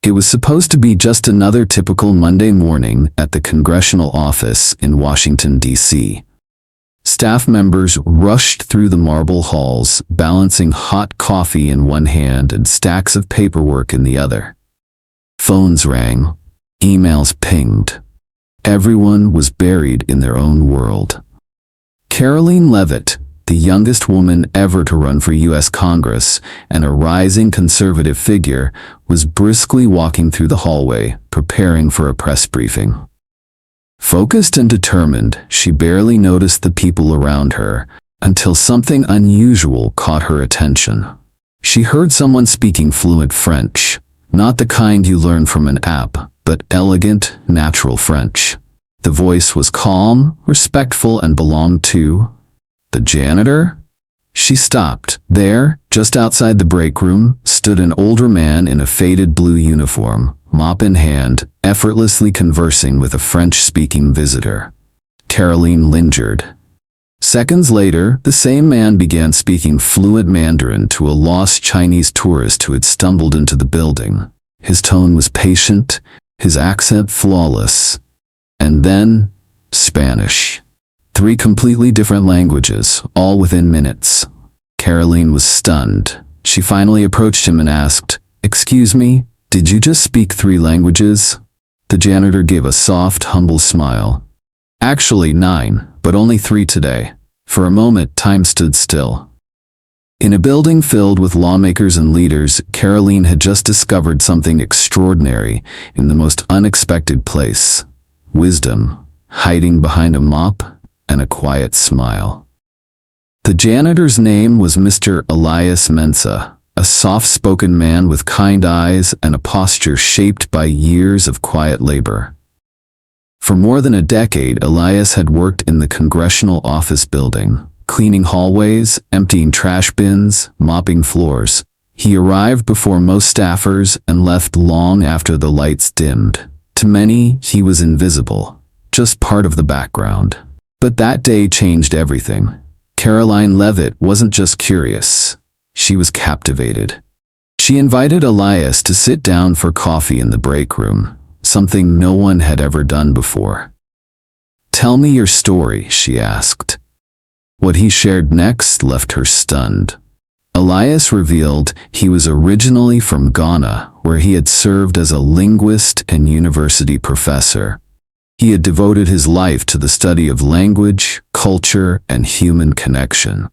It was supposed to be just another typical Monday morning at the congressional office in Washington, D.C. Staff members rushed through the marble halls, balancing hot coffee in one hand and stacks of paperwork in the other. Phones rang. Emails pinged. Everyone was buried in their own world. Karoline Leavitt, the youngest woman ever to run for U.S. Congress and a rising conservative figure, was briskly walking through the hallway, preparing for a press briefing. Focused and determined, she barely noticed the people around her until something unusual caught her attention. She heard someone speaking fluent French, not the kind you learn from an app, but elegant, natural French. The voice was calm, respectful, and belonged to the janitor. She stopped. There, just outside the break room, stood an older man in a faded blue uniform, mop in hand, effortlessly conversing with a French-speaking visitor. Karoline lingered. Seconds later, the same man began speaking fluent Mandarin to a lost Chinese tourist who had stumbled into the building. His tone was patient, his accent flawless. And then, Spanish. 3 completely different languages, all within minutes. Karoline was stunned. She finally approached him and asked, "Excuse me, did you just speak 3 languages?" The janitor gave a soft, humble smile. "Actually 9, but only 3 today." For a moment, time stood still. In a building filled with lawmakers and leaders, Karoline had just discovered something extraordinary in the most unexpected place. Wisdom, hiding behind a mop and a quiet smile. The janitor's name was Mr. Elias Mensah, a soft-spoken man with kind eyes and a posture shaped by years of quiet labor. For more than a decade, Elias had worked in the congressional office building, cleaning hallways, emptying trash bins, mopping floors. He arrived before most staffers and left long after the lights dimmed. To many, he was invisible, just part of the background. But that day changed everything. Karoline Leavitt wasn't just curious. She was captivated. She invited Elias to sit down for coffee in the break room, something no one had ever done before. "Tell me your story," she asked. What he shared next left her stunned. Elias revealed he was originally from Ghana, where he had served as a linguist and university professor. He had devoted his life to the study of language, culture, and human connection.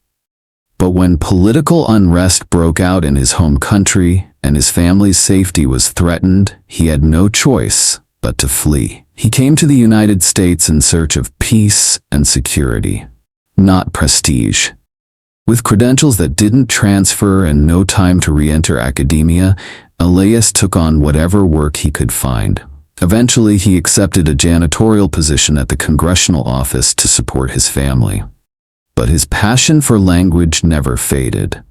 But when political unrest broke out in his home country and his family's safety was threatened, he had no choice but to flee. He came to the United States in search of peace and security, not prestige. With credentials that didn't transfer and no time to re-enter academia, Elias took on whatever work he could find. Eventually, he accepted a janitorial position at the congressional office to support his family. But his passion for language never faded.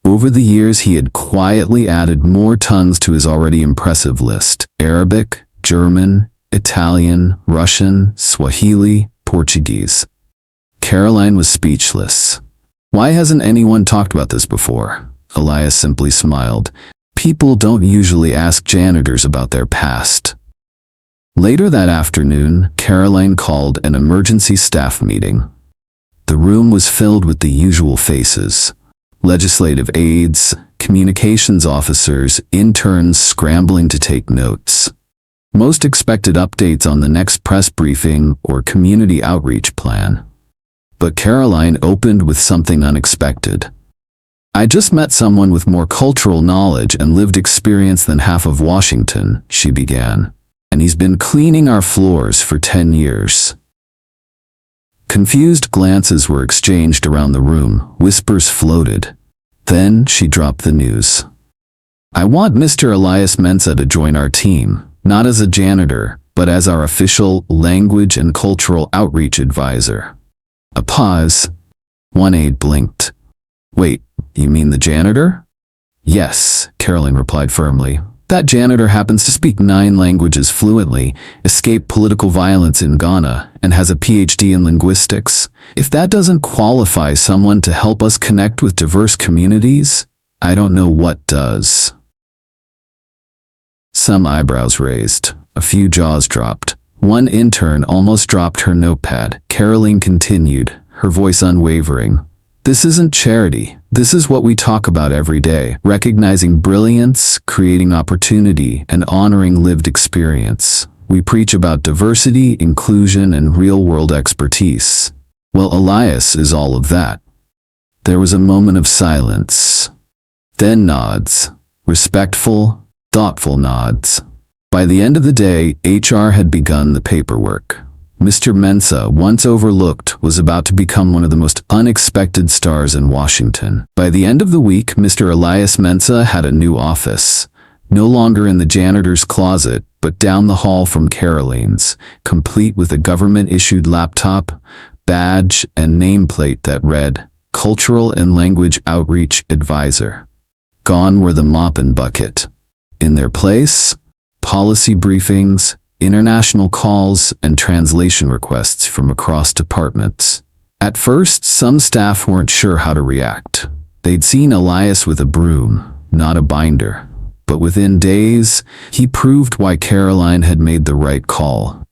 Over the years, he had quietly added more tongues to his already impressive list: Arabic, German, Italian, Russian, Swahili, Portuguese. Karoline was speechless. "Why hasn't anyone talked about this before?" Elias simply smiled. "People don't usually ask janitors about their past." Later that afternoon, Karoline called an emergency staff meeting. The room was filled with the usual faces: legislative aides, communications officers, interns scrambling to take notes. Most expected updates on the next press briefing or community outreach plan. But Karoline opened with something unexpected. "I just met someone with more cultural knowledge and lived experience than half of Washington," she began. "And he's been cleaning our floors for 10 years. Confused glances were exchanged around the room, whispers floated. Then she dropped the news. "I want Mr. Elias Mensah to join our team, not as a janitor, but as our official language and cultural outreach advisor." A pause. One aide blinked. "Wait, you mean the janitor?" "Yes," Karoline replied firmly. "That janitor happens to speak 9 languages fluently, escaped political violence in Ghana, and has a PhD in linguistics. If that doesn't qualify someone to help us connect with diverse communities, I don't know what does." Some eyebrows raised, a few jaws dropped. One intern almost dropped her notepad. Karoline continued, her voice unwavering. This isn't charity. This is what we talk about every day. Recognizing brilliance, creating opportunity, and honoring lived experience. We preach about diversity, inclusion, and real-world expertise. Well, Elias is all of that. There was a moment of silence. Then nods. Respectful, thoughtful nods. By the end of the day, HR had begun the paperwork. Mr. Mensah, once overlooked, was about to become one of the most unexpected stars in Washington. By the end of the week, Mr. Elias Mensah had a new office. No longer in the janitor's closet, but down the hall from Karoline's, complete with a government-issued laptop, badge, and nameplate that read, Cultural and Language Outreach Advisor. Gone were the mop and bucket. In their place, policy briefings, international calls, and translation requests from across departments. At first, some staff weren't sure how to react. They'd seen Elias with a broom, not a binder. But within days, he proved why Karoline had made the right call.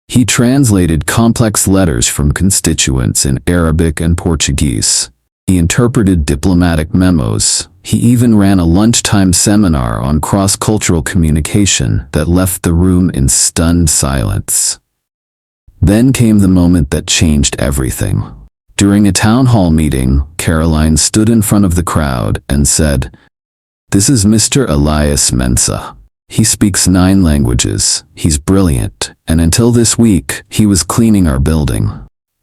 He translated complex letters from constituents in Arabic and Portuguese. He interpreted diplomatic memos. He even ran a lunchtime seminar on cross-cultural communication that left the room in stunned silence. Then came the moment that changed everything. During a town hall meeting, Karoline stood in front of the crowd and said, "This is Mr. Elias Mensah. He speaks 9 languages. He's brilliant, and until this week, he was cleaning our building."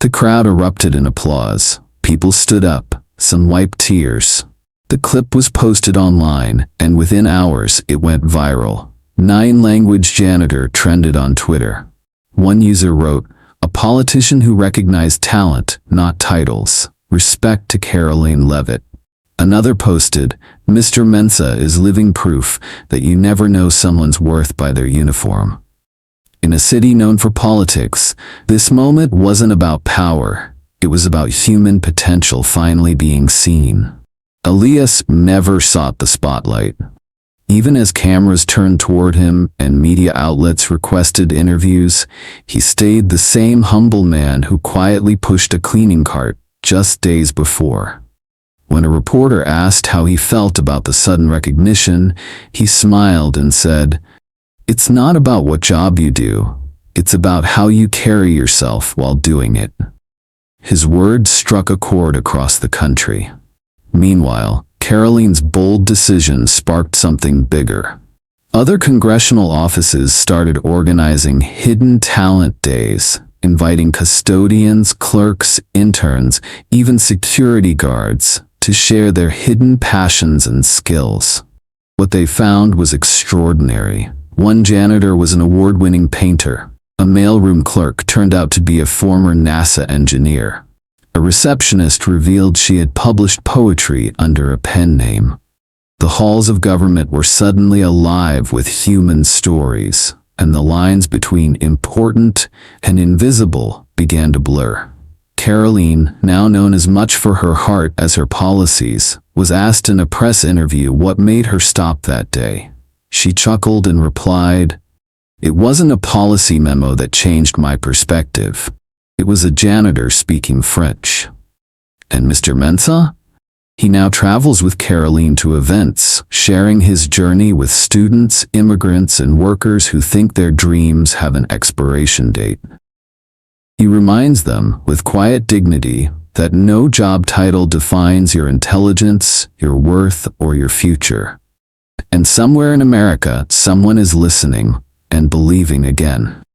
The crowd erupted in applause. People stood up, some wiped tears. The clip was posted online, and within hours, it went viral. 9-language janitor trended on Twitter. One user wrote, "A politician who recognized talent, not titles. Respect to Karoline Leavitt." Another posted, "Mr. Mensah is living proof that you never know someone's worth by their uniform." In a city known for politics, this moment wasn't about power. It was about human potential finally being seen. Elias never sought the spotlight. Even as cameras turned toward him and media outlets requested interviews, he stayed the same humble man who quietly pushed a cleaning cart just days before. When a reporter asked how he felt about the sudden recognition, he smiled and said, "It's not about what job you do. It's about how you carry yourself while doing it." His words struck a chord across the country. Meanwhile, Karoline's bold decision sparked something bigger. Other congressional offices started organizing hidden talent days, inviting custodians, clerks, interns, even security guards to share their hidden passions and skills. What they found was extraordinary. One janitor was an award-winning painter. A mailroom clerk turned out to be a former NASA engineer. A receptionist revealed she had published poetry under a pen name. The halls of government were suddenly alive with human stories, and the lines between important and invisible began to blur. Karoline, now known as much for her heart as her policies, was asked in a press interview what made her stop that day. She chuckled and replied, "It wasn't a policy memo that changed my perspective. It was a janitor speaking French." And Mr. Mensah? He now travels with Karoline to events, sharing his journey with students, immigrants, and workers who think their dreams have an expiration date. He reminds them, with quiet dignity, that no job title defines your intelligence, your worth, or your future. And somewhere in America, someone is listening and believing again.